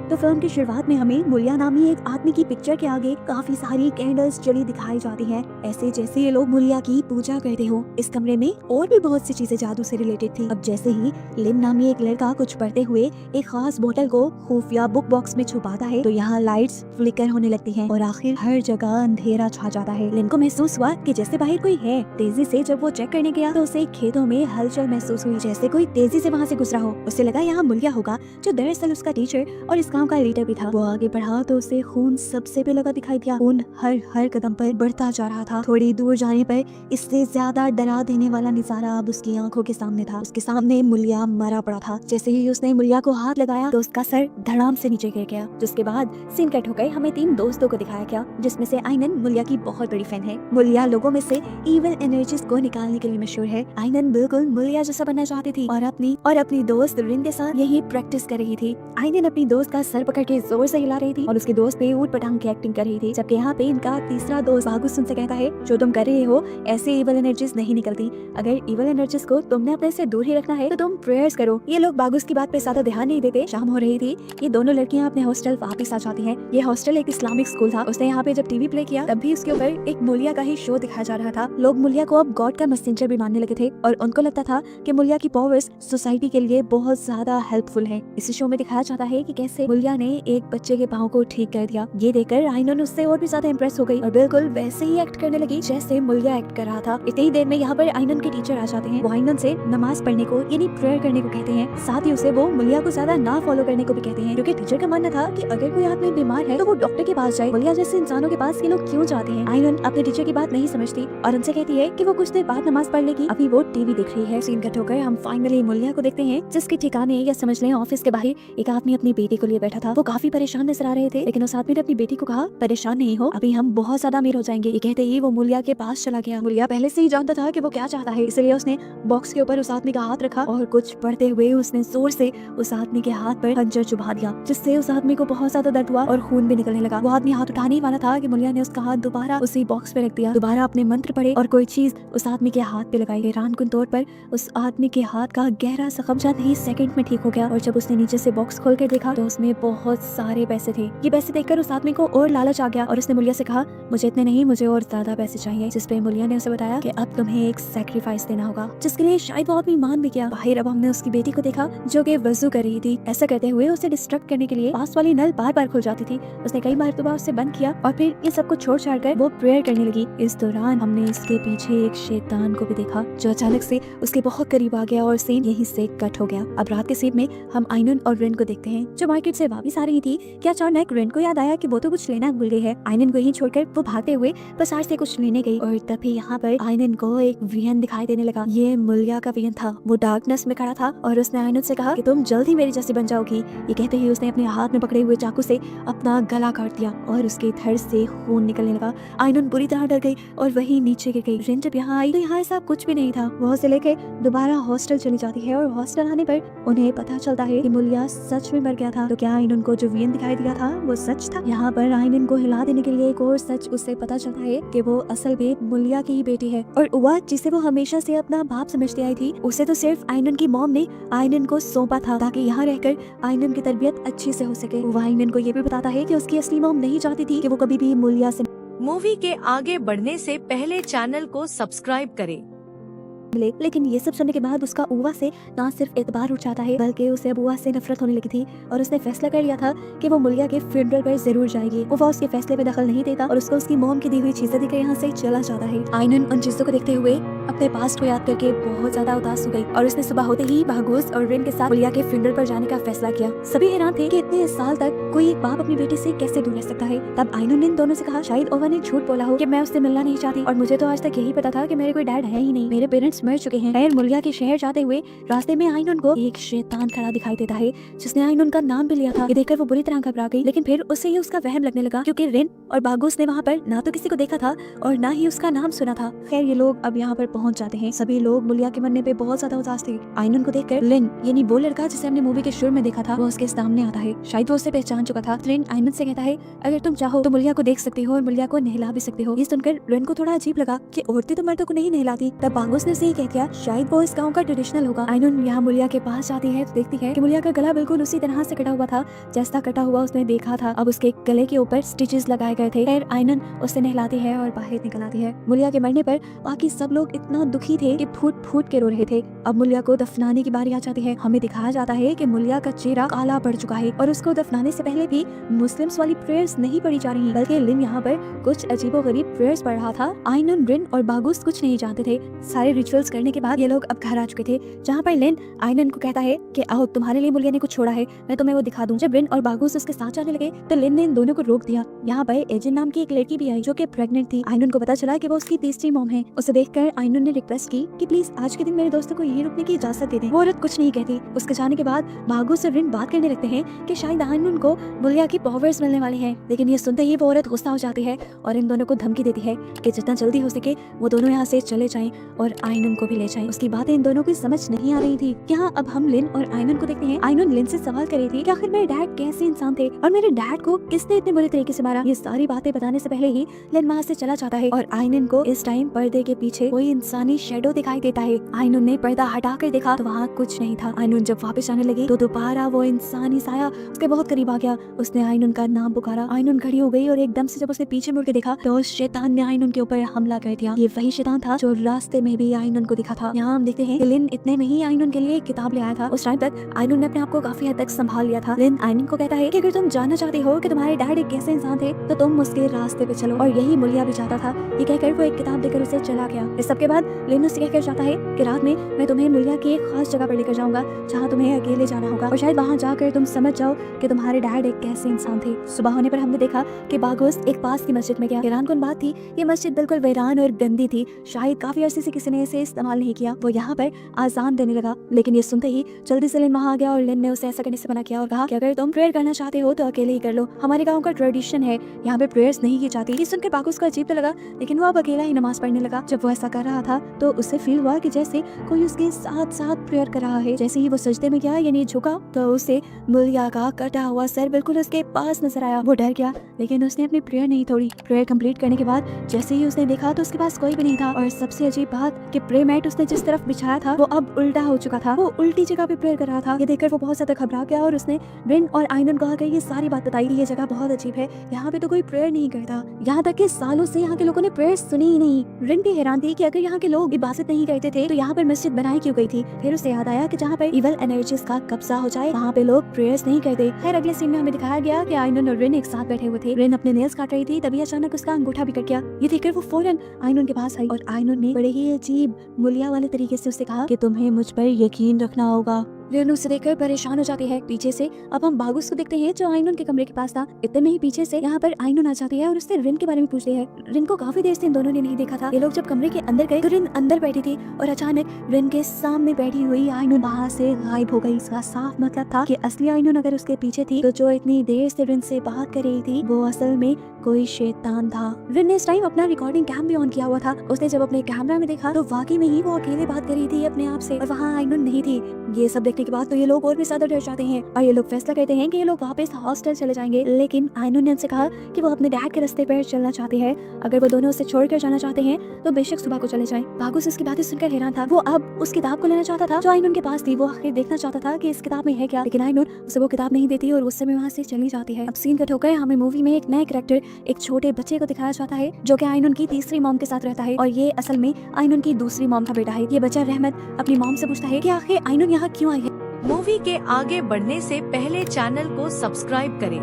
तो फिल्म की शुरुआत में हमें मुलिया नामी एक आदमी की पिक्चर के आगे काफी सारी कैंडल्स जली दिखाई जाती हैं, ऐसे जैसे ये लोग मुलिया की पूजा करते हो। इस कमरे में और भी बहुत सी चीजें जादू से रिलेटेड थी। अब जैसे ही लिन नामी एक लड़का कुछ पढ़ते हुए एक खास बोतल को खुफिया बुक बॉक्स में छुपाता है तो यहाँ लाइट्स फ्लिकर होने लगती हैं और आखिर हर जगह अंधेरा छा जाता है। लिन को महसूस हुआ कि जैसे बाहर कोई है। तेजी से जब वो चेक करने गया तो उसे खेतों में हलचल महसूस हुई, जैसे कोई तेजी से वहाँ से गुजरा हो। उसे लगा यहाँ मुलिया होगा, जो दरअसल उसका टीचर और इस गांव का लीडर भी था। वो आगे बढ़ा तो उसे खून सबसे पे लगा दिखाई दिया। खून हर हर कदम पर बढ़ता जा रहा था। थोड़ी दूर जाने पर इससे ज्यादा डरा देने वाला नजारा अब उसकी आंखों के सामने था। उसके सामने मुलिया मरा पड़ा था। जैसे ही उसने मुलिया को हाथ लगाया तो उसका सर धड़ाम से नीचे गिर गया। जिसके बाद सीन कट हो गए। हमें 3 दोस्तों को दिखाया गया, जिसमें से आइनन मुलिया की बहुत बड़ी फैन है। मुलिया लोगों में से इविल एनर्जीज को निकालने के लिए मशहूर है। आइनन बिल्कुल मुलिया जैसा बनना चाहती थी और अपनी दोस्त रिन के साथ यही प्रैक्टिस कर रही थी। आइनन अपनी दोस्त का सर पकड़ के जोर से हिला रही थी और उसके दोस्त पे ऊट पटांग की एक्टिंग कर रही थी। जबकि यहाँ पे इनका तीसरा दोस्त बागुस उनसे कहता है, जो तुम कर रहे हो ऐसे इविल एनर्जीज नहीं निकलती। अगर इविल एनर्जीज को तुमने अपने से दूर ही रखना है तो तुम प्रेयर्स करो। ये लोग बागुस की बात पे ज्यादा ध्यान नहीं देते। शाम हो रही थी। ये दोनों लड़कियां अपने हॉस्टल वापस आ जाती हैं। ये हॉस्टल एक इस्लामिक स्कूल था। उसने यहाँ पे जब टीवी प्ले किया तब भी उसके ऊपर एक मुलिया का ही शो दिखाया जा रहा था। लोग मुलिया को अब गॉड का मैसेंजर भी मानने लगे थे और उनको लगता था कि मुलिया की पावर्स सोसाइटी के लिए बहुत ज्यादा हेल्पफुल है। इस शो में दिखाया जाता है कि कैसे मुलिया ने एक बच्चे के पाँव को ठीक कर दिया। ये देखकर आइनन उससे और भी ज्यादा इम्प्रेस हो गई और बिल्कुल वैसे ही एक्ट करने लगी जैसे मुलिया एक्ट कर रहा था। इतनी ही देर में यहाँ पर आइनन के टीचर आ जाते हैं। वो आइनन से नमाज पढ़ने को यानी प्रेयर करने को कहते हैं। साथ ही उसे वो मुलिया को ज्यादा ना फॉलो करने को भी कहते हैं, क्योंकि टीचर का मानना था कि अगर कोई आदमी बीमार है तो वो डॉक्टर के पास जाए। मुलिया जैसे इंसानों के पास ये लोग क्यों जाते हैं? आइनन अपने टीचर की बात नहीं समझती और उनसे कहती है कि वो कुछ देर बाद नमाज पढ़ लेगी। अभी वो टीवी देख रही है। सीन कट होकर हम फाइनली मुलिया को देखते हैं, जिसके ठिकाने या समझ लें ऑफिस के बाहर एक आदमी अपनी बेटी को लिए बैठा था। वो काफी परेशान नजर आ रहे थे, लेकिन उस आदमी ने अपनी बेटी को कहा, परेशान नहीं हो, अभी हम बहुत ज्यादा अमीर हो जाएंगे। ये कहते ही वो मुलिया के पास चला गया। मुलिया पहले से ही जानता था कि वो क्या चाहता है, इसलिए उसने बॉक्स के ऊपर उस आदमी का हाथ रखा और कुछ पढ़ते हुए उसने जोर से उस आदमी के हाथ पर खंजर चुभा दिया, जिससे उस आदमी को बहुत ज्यादा दर्द हुआ और खून भी निकलने लगा। वो आदमी हाथ उठाने ही वाला था कि मुलिया ने उसका हाथ दोबारा उसी बॉक्स पे रख दिया। दोबारा अपने मंत्र पढ़े और कोई चीज उस आदमी के हाथ पे लगाई। हैरानकुन तौर पर उस आदमी के हाथ का गहरा जख्म चंद ही सेकंड में ठीक हो गया और जब उसने नीचे से बॉक्स खोल कर देखा तो उसमें बहुत सारे पैसे थे। ये पैसे देखकर उस आदमी को और लालच आ गया और उसने मुलिया से कहा, मुझे इतने नहीं, मुझे और ज्यादा पैसे चाहिए। जिस पे मुलिया ने उसे बताया कि अब तुम्हें एक सैक्रिफाइस देना होगा, जिसके लिए शायद वो आदमी मान भी गया। बाहर अब हमने उसकी बेटी को देखा जो कि वजू कर रही थी। ऐसा करते हुए उसे डिस्ट्रैक्ट करने के लिए पास वाली नल बार बार खुल जाती थी। उसने कई बार उसे बंद किया और फिर ये सब कुछ छोड़ छाड़ कर वो प्रेयर करने लगी। इस दौरान हमने इसके पीछे एक शैतान को भी देखा, जो अचानक से उसके बहुत करीब आ गया और सीन यहीं से कट हो गया। अब रात के सीन में हम आइनन और रिन को देखते हैं, जो मार्केट से वापस आ रही थी। क्या अचानक रिन को याद आया कि वो तो कुछ लेना भूल गई है। आइनन को यहीं छोड़कर वो भागते हुए बाजार से कुछ लेने गई और तभी यहाँ पर आइनन को एक वियन दिखाई देने लगा। ये मुलिया का वियन था। वो डार्कनेस में खड़ा था और उसने आइनन से कहा कि तुम जल्द ही मेरी जैसी बन जाओगी। ये कहते ही उसने अपने हाथ में पकड़े हुए चाकू से अपना गला काट दिया और उसके धड़ से खून निकलने लगा। आइनन बुरी तरह डर गई और वही नीचे गिर गई। रिन जब यहाँ आई तो यहाँ ऐसा कुछ भी नहीं था। वो उसे लेके दोबारा हॉस्टल चली जाती है और हॉस्टल आने पर उन्हें पता चलता है कि मुलिया सच में मर गया था। तो क्या आइनन को जो वियन दिखाई दिया था वो सच था? यहाँ पर आइनन को हिला देने के लिए एक और सच उससे पता चलता है कि वो असल में मुलिया की ही बेटी है और उवा, जिसे वो हमेशा से अपना बाप समझती आई थी, उसे तो सिर्फ आइनन की मॉम ने आइनन को सौंपा था ताकि यहाँ रहकर आइनन की तरबियत अच्छी से हो सके। वो आइनन को ये भी बताता है कि उसकी असली मॉम नहीं चाहती थी कि वो कभी भी मुलिया से मूवी के आगे बढ़ने से पहले चैनल को सब्सक्राइब करें। मिले। लेकिन ये सब सुनने के बाद उसका उवा से ना सिर्फ एतबार उठ जाता है, बल्कि उसे अब उवा से नफरत होने लगी थी और उसने फैसला कर लिया था कि वो मुलिया के फ्यूनरल पर जरूर जाएगी। उवा उसके फैसले में दखल नहीं देता और उसको उसकी मॉम की दी हुई चीजें देकर यहाँ से चला जाता है। आइनन उन चीजों को देखते हुए अपने पास्ट को याद करके बहुत ज्यादा उदास हो गई और उसने सुबह होते ही बागुस और रिन के साथ मुलिया के फ्यूनरल पर जाने का फैसला किया। सभी हैरान थे कि इतने साल तक कोई बाप अपनी बेटी से कैसे दूर रह सकता है। तब आइनन ने इन दोनों से कहा, शायद ओवा ने झूठ बोला हो कि मैं उससे मिलना नहीं चाहती और मुझे तो आज तक यही पता था कि मेरे कोई डैड है ही नहीं, मेरे पेरेंट्स मर चुके हैं। मुलिया के शहर जाते हुए रास्ते में आइनन को एक शैतान खड़ा दिखाई देता है, जिसने आइनन का नाम भी लिया था। ये देखकर वो बुरी तरह घबरा गई, लेकिन फिर उसे ये उसका वहम लगने लगा, क्योंकि रिन और बागुस ने वहाँ पर ना तो किसी को देखा था और ना ही उसका नाम सुना था। खैर ये लोग अब यहाँ पर पहुंच जाते हैं। सभी लोग मुलिया के मरने पे बहुत ज्यादा उदास थे। आइनन को देखकर लिन यानी वो लड़का जिसे हमने मूवी के शुरू में देखा था वो उसके सामने आता है। शायद वो उसे पहचान चुका था। लिन आइनन से कहता है अगर तुम चाहो तो मुलिया को देख सकती हो और मुलिया को नहला भी सकते हो। ये सुनकर लिन को थोड़ा अजीब लगा कि औरतें तो मर्दों को नहीं नहलाती। तब बांगुस ने उसे ये कह दिया शायद वो इस गाँव का ट्रेडिशनल होगा। आइनन यहाँ मुलिया के पास जाती है तो देखती है कि मुलिया का गला बिल्कुल उसी तरह से कटा हुआ था जैसा कटा हुआ उसने देखा था। अब उसके गले के ऊपर स्टिचेस लगाए गए थे। फिर आइनन उसे नहलाती है और बाहर निकल आती है। मुलिया के मरने पर बाकी सब लोग इतना दुखी थे कि फूट फूट के रो रहे थे। अब मुलिया को दफनाने की बारी आ जाती है। हमें दिखाया जाता है कि मुलिया का चेहरा काला पड़ चुका है और उसको दफनाने से पहले भी मुस्लिम्स वाली प्रेयर्स नहीं पढ़ी जा रही बल्कि लिन यहाँ पर कुछ अजीबोगरीब प्रेयर्स पढ़ रहा था। आइनन, रिन और बागुस कुछ नहीं जानते थे। सारे रिचुअल्स करने के बाद ये लोग अब घर आ चुके थे जहाँ पर लिन आइनन को कहता है कि आओ तुम्हारे लिए मुलिया ने कुछ छोड़ा है, मैं तुम्हें वो दिखा दूं। जब रिन और बागुस उसके साथ जाने लगे तो लिन ने इन दोनों को रोक दिया। यहाँ पर एजिन नाम की एक लड़की भी आई जो कि प्रेग्नेंट थी। आइनन को पता चला कि वो उसकी तीसरी मॉम है। उसे देखकर आइनन ने रिक्वेस्ट की कि प्लीज आज के दिन मेरे दोस्तों को ये रुकने की इजाजत दे दें। वो औरत कुछ नहीं कहती। उसके जाने के बाद बागुस और रिन बात करने लगते हैं कि शायद आइनन को मुलिया की पावर्स मिलने वाली है। लेकिन ये सुनते ही वो औरत गुस्सा हो जाती है और इन दोनों को धमकी देती है कि जितना जल्दी हो सके वो दोनों यहाँ से चले जाएं और आइनन को भी ले जाएं। उसकी बातें इन दोनों को समझ नहीं आ रही थी। यहाँ अब हम लिन और आइनन को देखते हैं। आइनन लिन से सवाल कर रही थी कि आखिर मेरे डैड कैसे इंसान थे और मेरे डैड को किसने इतने बुरे तरीके से मारा। ये सारी बातें बताने से पहले ही लिन वहाँ से चला जाता है और आइनन को इस टाइम पर्दे के पीछे कोई इंसानी शेडो दिखाई देता है। आइनन ने पर्दा हटाकर देखा तो वहाँ कुछ नहीं था। आइनन जब वापस आने लगी तो दोबारा वो इंसानी साया उसके बहुत करीब आ गया। उसने आइनन का नाम पुकारा। आइनन खड़ी हो गई और एकदम से जब उसने पीछे मुड़ के देखा तो उस शैतान ने आइनन के ऊपर हमला कर दिया। ये वही शैतान था जो रास्ते में भी आइनन को दिखा था। यहाँ हम देखते हैं कि लिन इतने में ही आइनन के लिए एक किताब ले आया था। उस टाइम तक आइनन ने अपने आप को काफी हद तक संभाल लिया था। लिन आइनन को कहता है कि अगर तुम जानना चाहते हो कि तुम्हारे डैड एक कैसे इंसान थे तो तुम उसके रास्ते पे चलो और यही मुलिया भी चाहता था। ये कहकर वो एक किताब देकर उसे चला गया। इस सब के बाद लिन उससे कहकर जाता है कि रात में मैं तुम्हें मुलिया की एक खास जगह पर लेकर जाऊंगा जहाँ तुम्हें अकेले जाना होगा और शायद वहाँ जाकर तुम समझ जाओ कि तुम्हारे डैड एक कैसे इंसान थे। सुबह होने पर हमने देखा कि बागुस एक पास की मस्जिद में गया। हैरानकुन बात थी ये मस्जिद बिल्कुल वीरान और गंदी थी। शायद काफी अरसे से किसी ने इसे इस्तेमाल नहीं किया। वो यहाँ पर आजान देने लगा लेकिन ये सुनते ही जल्दी से लिन वहाँ आ गया और लिन ने उसे ऐसा करने से मना किया और कहा कि अगर तुम प्रेयर करना चाहते हो तो अकेले ही कर लो। हमारे गाँव का ट्रेडिशन है, यहाँ पे प्रेयर्स नहीं की जाती। ये सुनकर बागुस को अजीब तो लगा लेकिन वो अब अकेला ही नमाज पढ़ने लगा। जब वो ऐसा कर रहा था तो उसे फील हुआ कि जैसे कोई उसके साथ साथ प्रेयर कर रहा है। जैसे ही वो सजदे में गया यानी झुका तो उसे मुलिया का कटा हुआ सर बिल्कुल उसके पास नजर आया। वो डर गया लेकिन उसने अपनी प्रेयर नहीं तोड़ी। प्रेयर कंप्लीट करने के बाद जैसे ही उसने देखा तो उसके पास कोई भी नहीं था और सबसे अजीब बात कि प्रेयर मैट उसने जिस तरफ बिछाया था वो अब उल्टा हो चुका था। वो उल्टी जगह पे प्रेयर कर रहा था। ये देखकर वो बहुत ज्यादा घबरा गया और उसने रिन और आइनन को आकर ये सारी बात बताई। ये जगह बहुत अजीब है, यहाँ पे तो कोई प्रेयर नहीं करता। यहाँ तक कि सालों से यहाँ के लोगों ने प्रेयर सुनी ही नहीं। रिन भी हैरान थी कि अगर यहाँ के लोग इबादत नहीं करते थे तो यहाँ पर मस्जिद बनाई क्यों गई थी। फिर उसे याद आया कि जहाँ पर इवल एनर्जीज का कब्जा हो जाए वहाँ पे लोग प्रेयर्स नहीं करते। खैर अगले सीन में हमें दिखाया गया कि आइनन और रिन एक साथ बैठे हुए थे। रिन अपने नेल्स काट रही थी तभी अचानक उसका अंगूठा भी कट गया। ये देखकर वो फौरन आइनन के पास आई और आइनन ने बड़े ही अजीब मुलिया वाले तरीके से उसे कहा कि तुम्हें मुझ पर यकीन रखना होगा। रिन उसे देखकर परेशान हो जाती है। पीछे से अब हम बागुस को देखते हैं जो आइनन के कमरे के पास था। इतने में ही पीछे से यहाँ पर आइनन आ जाती है और उससे रिन के बारे में पूछती है। रिन को काफी देर से इन दोनों ने नहीं देखा था। ये लोग जब कमरे के अंदर गए तो रिन अंदर बैठी थी और अचानक रिन के सामने बैठी हुई आइनन वहाँ से गायब हो गई। इसका साफ मतलब था कि असली आइनन अगर उसके पीछे थी तो जो इतनी देर से रिन से बात कर रही थी वो असल में कोई शैतान था। रिन ने इस टाइम अपना रिकॉर्डिंग कैम भी ऑन किया हुआ था। उसने जब अपने कैमरा में देखा तो वाकई में ही वो अकेले बात कर रही थी अपने आप से और वहाँ आइनन नहीं थी। ये सब देखने के बाद तो ये लोग और भी ज्यादा डर जाते हैं और ये लोग फैसला करते हैं कि ये लोग वापस हॉस्टल चले जाएंगे। लेकिन आइनन ने उनसे कहा कि वो अपने डैड के रास्ते पर चलना चाहती है। अगर वो दोनों उसे छोड़कर जाना चाहते हैं तो बेशक सुबह को चले जाएं। बागुस इसकी बातें सुनकर हैरान था। वो अब उस किताब को लेना चाहता था जो आइनन के पास थी। वो आखिर देखना चाहता था कि इस किताब में है क्या, लेकिन आइनन उसे वो किताब नहीं देती और उस समय वहाँ से चली जाती है। अब सीन कट होकर हमें मूवी में एक नया कैरेक्टर, एक छोटे बच्चे को दिखाया जाता है जो कि आइनन की तीसरी मॉम के साथ रहता है और ये असल में आइनन की दूसरी मॉम का बेटा है। ये बच्चा रहमत अपनी मॉम से पूछता है कि आखिर आइनन यहाँ क्यों आई है। मूवी के आगे बढ़ने से पहले चैनल को सब्सक्राइब करें।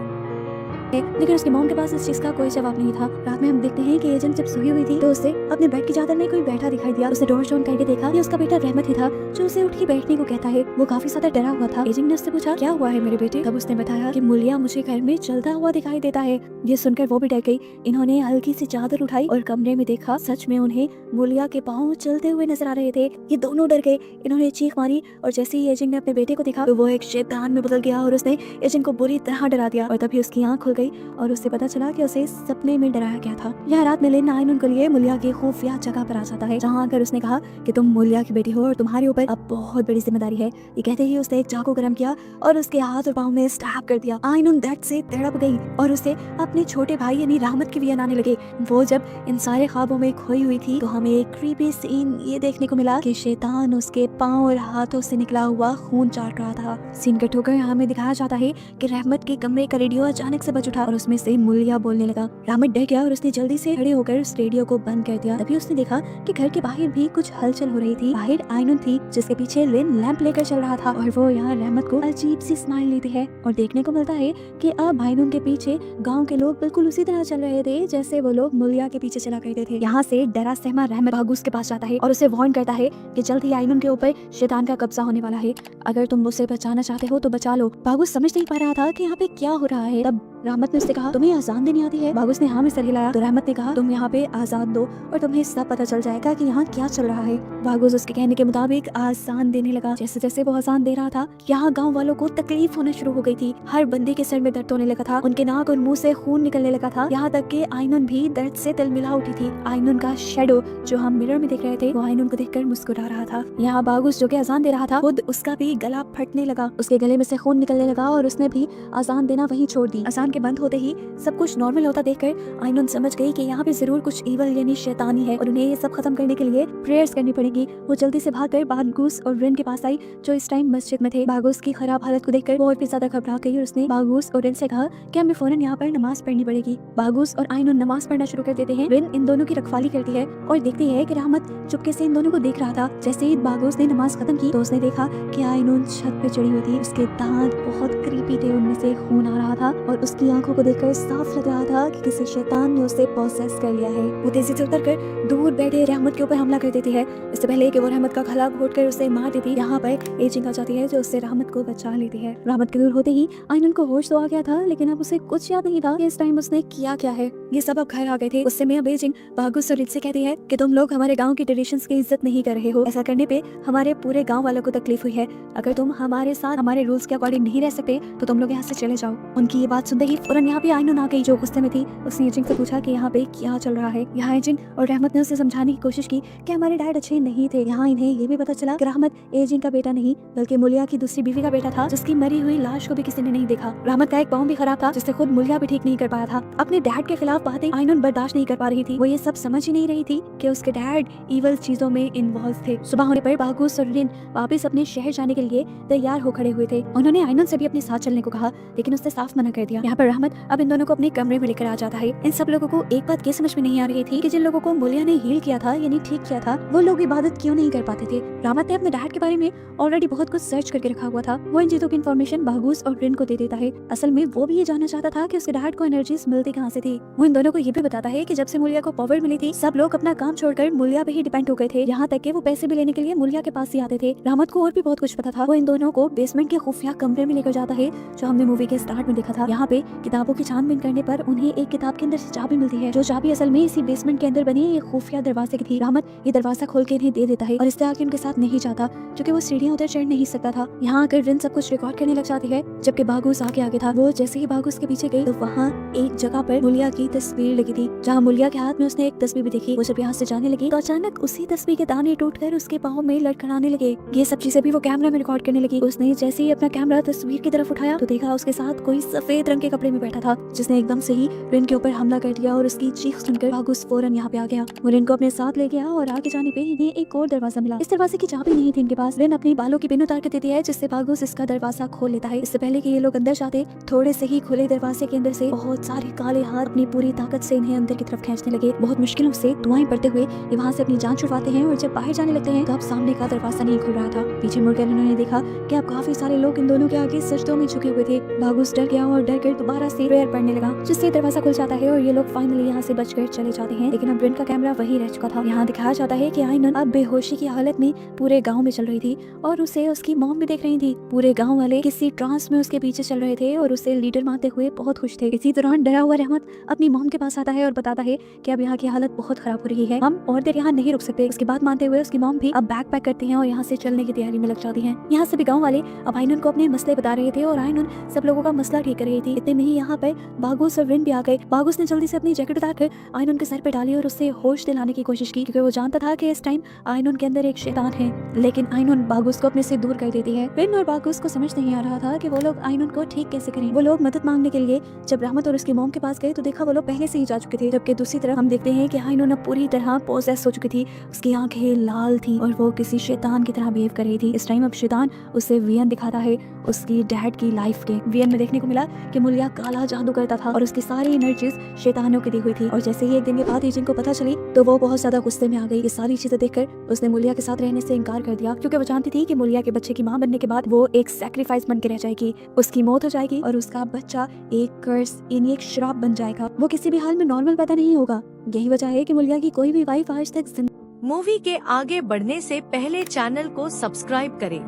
लेकिन उसकी मॉम के पास इस चीज का कोई जवाब नहीं था। रात में हम देखते हैं कि एजेंट जब सोई हुई थी तो उसे अपने बेड की चादर में कोई बैठा दिखाई दिया। उसने डोर ऑन करके देखा कि उसका बेटा रहमत ही था जो उसे उठ के बैठने को कहता है। वो काफी ज्यादा डरा हुआ था। एजेंट ने उससे पूछा क्या हुआ है मेरे बेटे। तब उसने बताया कि मुलिया मुझे घर में चलता हुआ दिखाई देता है। ये सुनकर वो भी डर गई। इन्होंने हल्की सी चादर उठाई और कमरे में देखा, सच में उन्हें मुलिया के पाँव चलते हुए नजर आ रहे थे। ये दोनों डर गए। इन्होंने चीख मारी और जैसे ही एजेंट ने अपने बेटे को देखा तो वो एक शैतान में बदल गया और उसने एजेंट को बुरी तरह डरा दिया। और तभी उसकी आंख खुल गई और उसे पता चला कि उसे सपने में डराया गया था। यह रात में लिन आयन उनके लिए मुलिया की खुफिया जगह पर आ जाता है, जहाँ आकर उसने कहा कि तुम मुलिया की बेटी हो और तुम्हारे ऊपर अब बहुत बड़ी जिम्मेदारी है। ये कहते ही उसने एक चाकू गर्म किया और उसके हाथ और पाँव में स्टैब कर दिया। आयन दर्द से तड़प गई और उसे अपने छोटे भाई यानी रहमत की वियन आने लगे। वो जब इन सारे ख्वाबों में खोई हुई थी तो हमें एक क्रीपी सीन ये देखने को मिला कि शैतान उसके पाँव और हाथों से निकला हुआ खून चाट रहा था। सीन कट होकर हमें दिखाया जाता है कि रहमत के कमरे का रेडियो अचानक से बज उठा और उसमें से मुलिया बोलने लगा। रहमत डर गया और उसने जल्दी से खड़े होकर उस रेडियो को बंद कर दिया। तभी उसने देखा कि घर के बाहर भी कुछ हलचल हो रही थी। बाहर आयनन थी जिसके पीछे लिन लैंप लेकर चल रहा था और वो यहाँ रहमत को अजीब सी स्माइल लेती है और देखने को मिलता है कि अब आयनन के पीछे गांव के लोग बिल्कुल उसी तरह चल रहे थे जैसे वो लोग मुलिया के पीछे चला करते थे। यहाँ से डरा सहमा रहमत बागूस के पास जाता है और उसे वार्न करता है कि जल्द ही आयनन के ऊपर शैतान का कब्जा होने वाला है। अगर तुम उसे बचाना चाहते हो तो बचा लो। बागूस समझ नहीं पा रहा था कि यहाँ पे क्या हो रहा है। तब रहमत ने उससे कहा तुम्हें आजान देनी आती है। बागूस ने हाँ में सर हिलाया तो रहमत ने कहा तुम यहाँ पे आजान दो और तुम्हें सब पता चल जाएगा कि यहाँ क्या चल रहा है। बागूस उसके कहने के मुताबिक आजान देने लगा। जैसे जैसे वो आजान दे रहा था यहाँ गाँव वालों को तकलीफ होना शुरू हो गई थी। हर बंदे के सर में दर्द होने लगा था, उनके नाक और मुंह से खून निकलने लगा था, यहाँ तक कि आयनन भी दर्द से तिलमिला उठी थी। आयनन का शेडो जो हम मिरर में देख रहे थे वो आयनन को देखकर मुस्कुरा रहा था। यहाँ बागूस जो कि आजान दे रहा था खुद उसका भी गला फटने लगा, उसके गले में से खून निकलने लगा और उसने भी आजान देना वहीं छोड़ दी। आजान के बंद होते ही सब कुछ नॉर्मल होता देखकर आयनन समझ गई कि यहाँ पे जरूर कुछ ईवल यानी शैतानी है और उन्हें ये सब खत्म करने के लिए प्रेयर्स करनी पड़ेगी। वो जल्दी से भागकर बागूस और रिन के पास आई जो इस टाइम मस्जिद में थे। बागूस की खराब हालत को देखकर वो और भी ज्यादा घबरा गई और उसने बागूस और रिन से कहा कि हमें फौरन यहाँ पर नमाज पढ़नी पड़ेगी। बागूस और आयनन नमाज पढ़ना शुरू कर देते हैं। रिन इन दोनों की रखवाली करती है और देखती है कि रहमत चुपके से इन दोनों को देख रहा था। जैसे ही बागूस ने नमाज खत्म की तो उसने देखा कि आयनन छत पे चढ़ी हुई थी। उसके दांत बहुत क्रीपी थे, उनमें से खून आ रहा था और उसकी आंखों को देखकर साफ लग रहा था कि किसी शैतान ने उसे पोसेस कर लिया है। वो तेजी से उतरकर दूर बैठे रहमत के ऊपर हमला कर देती है। इससे पहले कि वो रहमत का गला घोटकर उसे मार देती, यहाँ पर एजिंग आ जाती है जो उससे रहमत को बचा लेती है। रहमत के दूर होते ही आयनन को होश तो आ गया था लेकिन अब उसे कुछ याद नहीं था कि इस टाइम उसने किया क्या है। ये सब अब घर आ गए थे। उससे मैं अब एजिंग बागूस और रिन से कहती है कि तुम लोग हमारे गाँव की ट्रेडिशंस की इज्जत नहीं कर रहे हो। ऐसा करने पे हमारे पूरे गाँव वालों को तकलीफ हुई है। अगर तुम हमारे साथ हमारे रूल्स के अकॉर्डिंग नहीं रह सकते तो तुम लोग यहाँ से चले जाओ। उनकी ये बात सुनते ही फौरन यहाँ पे आयनन आ गई जो गुस्से में थी। उसने एजिंग से पूछा कि यहाँ पे क्या चल रहा है। यहाँ एजिंग और रहमत ने उसे समझाने की कोशिश की कि हमारे डैड अच्छे नहीं थे। यहाँ इन्हें ये भी पता चला कि रहमत एजिंग का बेटा नहीं बल्कि मुलिया की दूसरी बीवी का बेटा था जिसकी मरी हुई लाश को भी किसी ने नहीं देखा। रहमत का एक पाँव भी खराब था जिससे खुद मुलिया भी ठीक नहीं कर पाया था। अपने डैड के खिलाफ बातें आयनन बर्दाश्त नहीं कर पा रही थी। वो ये सब समझ ही नहीं रही थी कि उसके डैड इवल चीजों में इन्वॉल्व थे। सुबह होने पर बागूस और रिन वापस अपने शहर जाने के लिए तैयार हो खड़े हुए थे। उन्होंने आयनन से भी अपने साथ चलने को कहा लेकिन उसने साफ मना कर दिया। यहाँ पर रहमत अब इन दोनों को अपने कमरे में लेकर आ जाता है। इन सब लोगों को एक बात ये समझ में नहीं आ रही थी कि जिन लोगों को मुलिया ने हील किया था यानी ठीक किया था वो लोग इबादत क्यों नहीं कर पाते थे। रहमत ने अपने डैड के बारे में ऑलरेडी बहुत कुछ सर्च करके रखा हुआ था। वो इन चीजों की इन्फॉर्मेशन बागूस और रिन को दे देता है। असल में वो भी ये जानना चाहता था कि उसके डैड को एनर्जीज मिलती कहाँ से थी। वो इन दोनों को ये भी बताता है कि जब से मुलिया को पावर मिली थी सब लोग अपना काम छोड़कर मुलिया पे ही डिपेंड हो गए थे, यहाँ तक कि वो पैसे भी लेने के लिए मुलिया के पास ही आते थे। रहमत को और भी बहुत कुछ पता था। वो इन दोनों को बेसमेंट के खुफिया कमरे में लेकर जाता है जो हमने मूवी के स्टार्ट में देखा था। यहाँ पे किताबों की छानबीन करने पर उन्हें एक किताब के अंदर से चाबी मिलती है जो चाबी असल में इसी बेसमेंट के अंदर बनी एक खुफिया दरवाजे की थी। रहमत ये दरवाजा खोल के इन्हें दे देता है और इससे आगे उनके साथ नहीं जाता क्योंकि वो सीढ़ियां उधर चढ़ नहीं सकता था। यहाँ आकर रिन सब कुछ रिकॉर्ड करने लग जाती है जबकि बागूस आगे था। वो जैसे ही बागूस के पीछे गई तो वहाँ एक जगह पर मुलिया की तस्वीर लगी थी जहाँ मुलिया के हाथ में उसने एक तस्वीर भी देखी। वो जब यहाँ से जाने लगी तो अचानक उसी तस्वीर के दाने टूटकर उसके पाँव में लड़खड़ाने लगे। ये सब चीजें भी वो कैमरा में रिकॉर्ड करने लगी। उसने जैसे ही अपना कैमरा तस्वीर की तरफ उठाया तो देखा उसके साथ कोई सफेद रंग के कपड़े में बैठा था जिसने एकदम से ही रिन के ऊपर हमला कर दिया और उसकी चीख सुनकर बागूस फौरन यहाँ पे आ गया। वो रिन को अपने साथ ले गया और आगे जाने पे इन्हें एक और दरवाजा मिला। इस दरवाजे की चाबी नहीं थी इनके पास। रिन अपनी बालों की पिन उतार के देती है जिससे बागूस इसका दरवाजा खोल लेता है। इससे पहले कि ये लोग अंदर जाते थोड़े से ही खुले दरवाजे के अंदर से बहुत सारे काले हाथ अपनी पूरी पूरी ताकत से इन्हें अंदर की तरफ खींचने लगे। बहुत मुश्किलों से दुआएं पढ़ते हुए ये वहाँ से अपनी जान छुड़वाते हैं और जब बाहर जाने लगते हैं तब सामने का दरवाजा नहीं खुल रहा था। पीछे मुड़कर इन्होंने देखा कि अब काफी सारे लोग इन दोनों के आगे सजदों में झुके हुए थे। बागुस डर गया और डर कर दोबारा से प्रेयर पढ़ने लगा, जिससे दरवाजा खुल जाता है और ये लोग फाइनली यहाँ से बचकर चले जाते हैं। लेकिन अब रिन का कैमरा वही रह चुका था। यहाँ दिखाया जाता है कि आयनन अब बेहोशी की हालत में पूरे गाँव में चल रही थी और उसे उसकी मॉम भी देख रही थी। पूरे गाँव वाले किसी ट्रांस में उसके पीछे चल रहे थे और उसे लीडर मानते हुए बहुत खुश थे। इसी दौरान डरा हुआ रहमत अपनी मॉम के पास आता है और बताता है कि अब यहाँ की हालत बहुत खराब हो रही है, हम और देर यहाँ नहीं रुक सकते। उसकी बात मानते हुए उसकी मॉम भी अब बैग पैक करती हैं और यहाँ से चलने की तैयारी में लग जाती हैं। यहाँ सभी गाँव वाले अब आयनन को अपने मसले बता रहे थे और आयनन सब लोगों का मसला ठीक कर रही थी। इतने में ही यहाँ पर बागुस और रिन भी आ गए। बागुस ने जल्दी से अपनी जैकेट उतारकर आयनन के सर पे डाली और उससे होश दिलाने की कोशिश की, क्योंकि वो जानता था कि इस टाइम आयनन के अंदर एक शैतान है। लेकिन आयनन बागुस को अपने से दूर कर देती है। रिन और बागुस को समझ नहीं आ रहा था कि वो लोग आयनन को ठीक कैसे करें। वो लोग मदद मांगने के लिए जब रहमत और उसकी मॉम के पास गए तो देखा वो लोग पहले से ही जा चुके थे। जबकि दूसरी तरफ हम देखते हैं कि आयनन अब पूरी तरह पोसेस हो चुकी थी। उसकी आंखें लाल थी और वो किसी शैतान की तरह बिहेव कर रही थी। इस टाइम अब शैतान उसे वियन दिखाता है उसकी डैड की लाइफ के। वियन में देखने को मिला कि मुलिया काला जादू करता था और उसकी सारी एनर्जीज शैतानों की दी हुई थी। और जैसे ही एक दिन के बाद एजेंट को पता चली तो वो बहुत ज्यादा गुस्से में आ गई। ये सारी चीजें देखकर उसने मुलिया के साथ रहने से इनकार कर दिया, क्योंकि वो जानती थी कि मुलिया के बच्चे की मां बनने के बाद वो एक सैक्रिफाइस बन के रह जाएगी, उसकी मौत हो जाएगी और उसका बच्चा एक कर्स यानी एक श्राप बन जाएगा। वो किसी भी हाल में नॉर्मल पैदा नहीं होगा। यही वजह है कि मुलिया की कोई भी वाइफ आज तक मूवी के आगे बढ़ने से पहले चैनल को सब्सक्राइब करें।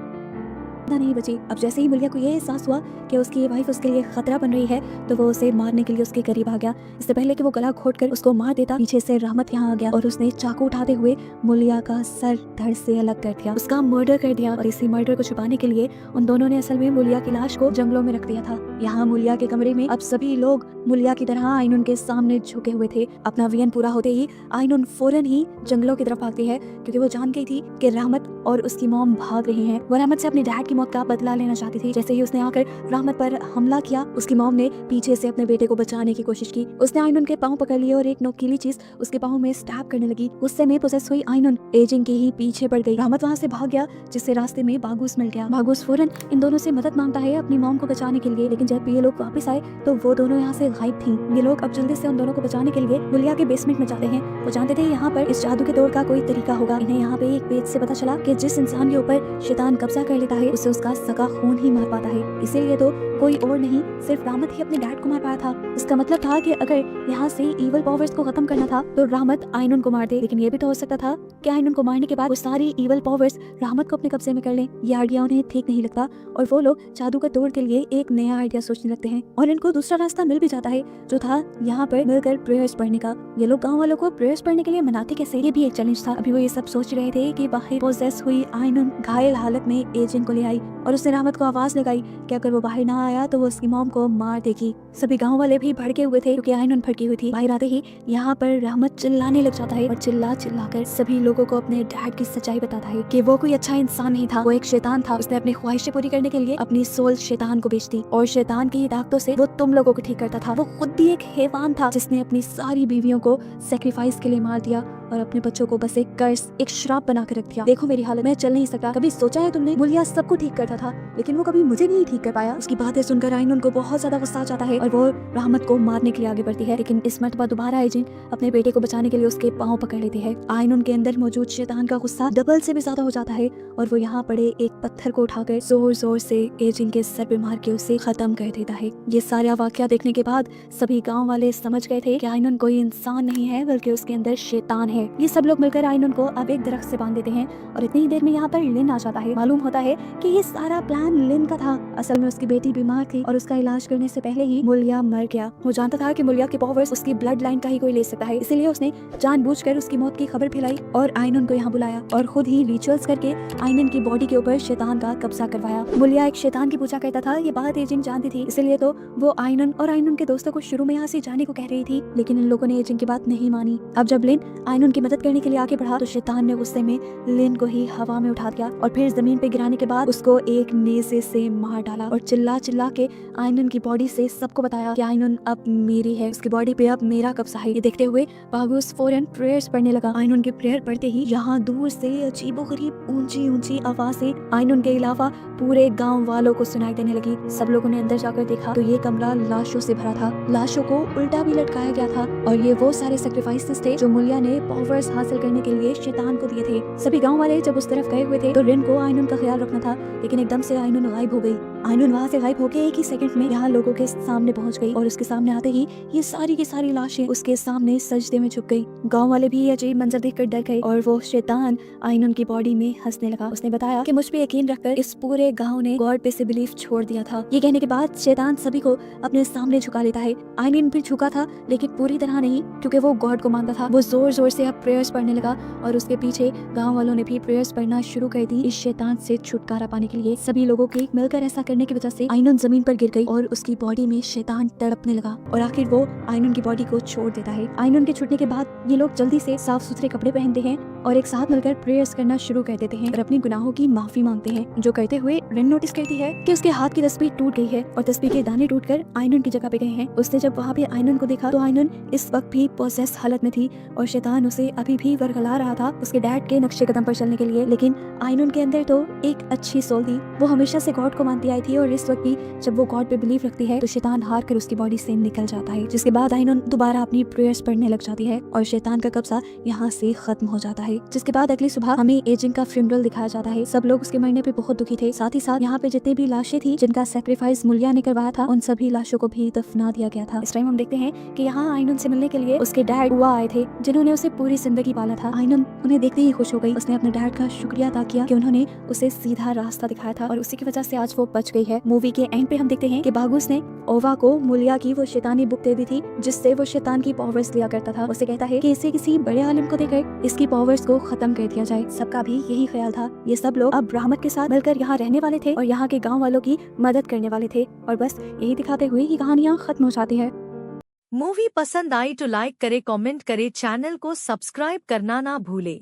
नहीं बची। अब जैसे ही मुलिया को ये एहसास हुआ कि उसकी ये वाइफ उसके लिए खतरा बन रही है तो वो उसे मारने के लिए उसके करीब आ गया। इससे पहले कि वो गला घोटकर उसको मार देता, पीछे से रहमत यहाँ आ गया और उसने चाकू उठाते हुए मुलिया का सर धड़ से अलग कर दिया, उसका मर्डर कर दिया। और इसी मर्डर को छुपाने के लिए उन दोनों ने असल में मुलिया की लाश को जंगलों में रख दिया था। यहाँ मुलिया के कमरे में अब सभी लोग मुलिया की तरह आयनन के सामने झुके हुए थे। अपना वियन पूरा होते ही आयनन फौरन ही जंगलों की तरफ भागती है, क्योंकि वो जान गई थी कि रहमत और उसकी मॉम भाग रही हैं। वो रहमत से अपने डैड की मौत का बदला लेना चाहती थी। जैसे ही उसने आकर रहमत पर हमला किया, उसकी मॉम ने पीछे से अपने बेटे को बचाने की कोशिश की। उसने आयनन के पाँव पकड़ लिए और एक नोकीली चीज उसके पाँव में स्टैब करने लगी। गुस्से में पोसेस हुई आयनन एजेंट के ही पीछे पड़ गई। रहमत वहाँ से भाग गया, जिससे रास्ते में बागुस मिल गया। बागुस फौरन इन दोनों से मदद मांगता है अपनी मॉम को बचाने के लिए। लेकिन जब ये लोग वापस आए तो वो दोनों यहाँ से गायब थी। ये लोग अब जल्दी से उन दोनों को बचाने के लिए मुलिया के बेसमेंट में जाते हैं। वो जानते थे यहाँ पर इस जादू के दौर का कोई तरीका होगा। इन्हें यहाँ पे एक पेज से पता चला कि जिस इंसान के ऊपर शैतान कब्जा कर लेता है उसे उसका सगा खून ही मार पाता है। इसीलिए तो कोई और नहीं, सिर्फ रहमत ही अपने डैड को मार पाया था। इसका मतलब था कि अगर यहाँ से इवल पावर्स को खत्म करना था तो रहमत आयनन को मार दे। लेकिन ये भी तो हो सकता था कि आयनन को मारने के बाद वो सारी इवल पावर्स रहमत को अपने कब्जे में कर लें। ये आइडिया उन्हें ठीक नहीं लगता और वो लोग जादू का दौर के लिए एक नया आइडिया सोचने लगते हैं। और इनको दूसरा रास्ता मिल भी जाता है, जो था यहाँ पर मिलकर प्रेयर्स पढ़ने का। ये लोग गाँव वालों को प्रेयर्स पढ़ने के लिए मनाते कैसे, ये भी एक चैलेंज था। अभी वो ये सब सोच रहे थे कि बाहर पोजेस हुई आयनन घायल हालत में एजेंट को ले आई और उसने रहमत को आवाज लगाई कि अगर वो बाहर ना आया तो वो उसकी मॉम को मार देगी। सभी गांव वाले भी भड़के हुए थे क्योंकि आयनन भड़की हुई थी। बाहर आते ही यहाँ पर रहमत चिल्लाने लग जाता है और चिल्ला चिल्लाकर सभी लोगों को अपने डैड की सच्चाई बताता है कि वो कोई अच्छा इंसान नहीं था, वो एक शैतान था। उसने अपनी ख्वाहिशें पूरी करने के लिए अपनी सोल शैतान को बेच दी और शैतान की ताकतों से वो तुम लोगों को ठीक करता था। वो खुद भी एक हैवान था जिसने अपनी सारी बीवियों को सैक्रिफाइस के लिए मार दिया और अपने बच्चों को बस एक कर्स, एक श्राप बना कर रख दिया। देखो मेरी हालत, मैं चल नहीं सकता। कभी सोचा है तुमने, मुलिया सबको ठीक करता था लेकिन वो कभी मुझे नहीं ठीक कर पाया। उसकी बातें सुनकर आयनन को बहुत ज्यादा गुस्सा आ जाता है और वो रहमत को मारने के लिए आगे बढ़ती है। लेकिन इस मर्तबा दोबारा एजेंट अपने बेटे को बचाने के लिए उसके पाँव पकड़ लेते हैं। आयनन के अंदर मौजूद शैतान का गुस्सा डबल से भी ज्यादा हो जाता है और वो यहाँ पड़े एक पत्थर को उठाकर जोर जोर से एजेंट के सर पे मार के उसे खत्म कर देता है। ये सारा वाकया देखने के बाद सभी गाँव वाले समझ गए थे कि आयनन कोई इंसान नहीं है बल्कि उसके अंदर शैतान है। ये सब लोग मिलकर आयनन को अब एक दरख्त से बांध देते हैं और इतनी ही देर में यहाँ पर लिन आ जाता है। मालूम होता है कि ये सारा प्लान लिन का था। असल में उसकी बेटी बीमार थी और उसका इलाज करने से पहले ही मुलिया मर गया। वो जानता था कि मुलिया के पावर्स उसकी ब्लड लाइन का ही कोई ले सकता है, इसीलिए उसने जानबूझकर उसकी मौत की खबर फैलाई और आयनन को यहाँ बुलाया और खुद ही रिचुअल्स करके आयनन की बॉडी के ऊपर शैतान का कब्जा करवाया। मुलिया एक शैतान की पूजा करता था, ये बात एजेंट जानती थी, इसलिए तो वो आयनन और आयनन के दोस्तों को शुरू में यहाँ से जाने को कह रही थी। लेकिन इन लोगों ने एजेंट की बात नहीं मानी। अब जब लिन आयनन की मदद करने के लिए आगे बढ़ा तो शैतान ने गुस्से में लिन को ही हवा में उठा दिया और फिर जमीन पे गिराने के बाद उसको एक नेज़े से मार डाला और चिल्ला चिल्ला के आयनन की बॉडी से सबको बताया कि आयनन अब मेरी है, उसकी बॉडी पे अब मेरा कब्जा है। ये देखते हुए बागुस फौरन प्रेयर्स पढ़ने लगा। आयनन के प्रेयर पढ़ते ही यहाँ दूर से अजीबोगरीब ऊंची ऊंची आवाजें आयनन के अलावा पूरे गांव वालों को सुनाई देने लगी। सब लोगों ने अंदर जाकर देखा तो ये कमरा लाशों से भरा था। लाशों को उल्टा भी लटकाया गया था और ये वो सारे सैक्रिफाइसेस थे जो मुलिया ने पावर्स हासिल करने के लिए शैतान को दिए थे। सभी गांव वाले जब उस तरफ गए हुए थे तो रिन को आयनन का ख्याल रखना था, लेकिन एकदम से आयनन गायब हो गई। आयनन वहाँ से गायब होकर एक ही सेकंड में यहाँ लोगों के सामने पहुंच गई और उसके सामने आते ही ये सारी की सारी लाशें उसके सामने सजदे में झुक गई। गांव वाले भी ये अजीब मंजर देखकर डर गए और वो शैतान आयनन की बॉडी में हंसने लगा। उसने बताया कि मुझ पे यकीन रखकर इस पूरे गांव ने गॉड पे से बिलीफ छोड़ दिया था। ये कहने के बाद शैतान सभी को अपने सामने झुका लेता है। आयनन भी झुका था लेकिन पूरी तरह नहीं, क्योंकि वो गॉड को मानता था। वो जोर जोर से अब प्रेयर्स पढ़ने लगा और उसके पीछे गाँव वालों ने भी प्रेयर्स पढ़ना शुरू कर दी इस शैतान से छुटकारा पाने के लिए। सभी लोगों के मिलकर ऐसा करने की वजह से आयनन जमीन पर गिर गई और उसकी बॉडी में शैतान तड़पने लगा और आखिर वो आयनन की बॉडी को छोड़ देता है। आयनन के छूटने के बाद ये लोग जल्दी से साफ सुथरे कपड़े पहनते हैं और एक साथ मिलकर प्रेयर्स करना शुरू कर देते हैं और अपने गुनाहों की माफी मांगते हैं। जो करते हुए रिन नोटिस करती है कि उसके हाथ की तस्बीह टूट गई है और तस्बीह के दाने टूटकर आयनन की जगह पे गए हैं। उसने जब वहाँ पे आयनन को देखा तो आयनन इस वक्त भी पोसेस हालत में थी और शैतान उसे अभी भी वरगला रहा था उसके डैड के नक्शे कदम पर चलने के लिए। लेकिन आयनन के अंदर तो एक अच्छी सोल थी, वो हमेशा से गॉड को मानती आई थी और इस वक्त भी जब वो गॉड पे बिलीव रखती है तो शैतान हार कर उसकी बॉडी से निकल जाता है, जिसके बाद आयनन दोबारा अपनी प्रेयर्स पढ़ने लग जाती है और शैतान का कब्जा यहाँ से खत्म हो जाता है। जिसके बाद अगली सुबह हमें एजेंट का फ्यूनरल दिखाया जाता है। सब लोग उसके मरने पे बहुत दुखी थे। साथ ही साथ यहाँ पे जितने भी लाशें थी जिनका सैक्रिफाइस मुलिया ने करवाया था उन सभी लाशों को भी दफना दिया गया था। इस टाइम हम देखते हैं कि यहाँ आयनन से मिलने के लिए उसके डैड हुआ आए थे जिन्होंने उसे पूरी जिंदगी पाला था। आयनन उन्हें देखते ही खुश हो गई। उसने अपने डैड का शुक्रिया अदा किया कि उन्होंने उसे सीधा रास्ता दिखाया था और उसी की वजह से आज वो बच गई है। मूवी के एंड पे हम देखते हैं कि बागुस ने ओवा को मुलिया की वो शैतानी बुक दे दी थी जिससे वो शैतान की पावर्स लिया करता था। उसे कहता है कि इसे किसी बड़े आलिम को देकर इसकी पावर्स को खत्म कर दिया जाए। सबका भी यही ख्याल था। ये सब लोग अब रहमत के साथ मिलकर यहाँ रहने वाले थे और यहाँ के गाँव वालों की मदद करने वाले थे और बस यही दिखाते हुए ये कहानियाँ खत्म हो जाती है। मूवी पसंद आई तो लाइक करे, कमेंट करे, चैनल को सब्सक्राइब करना ना भूले।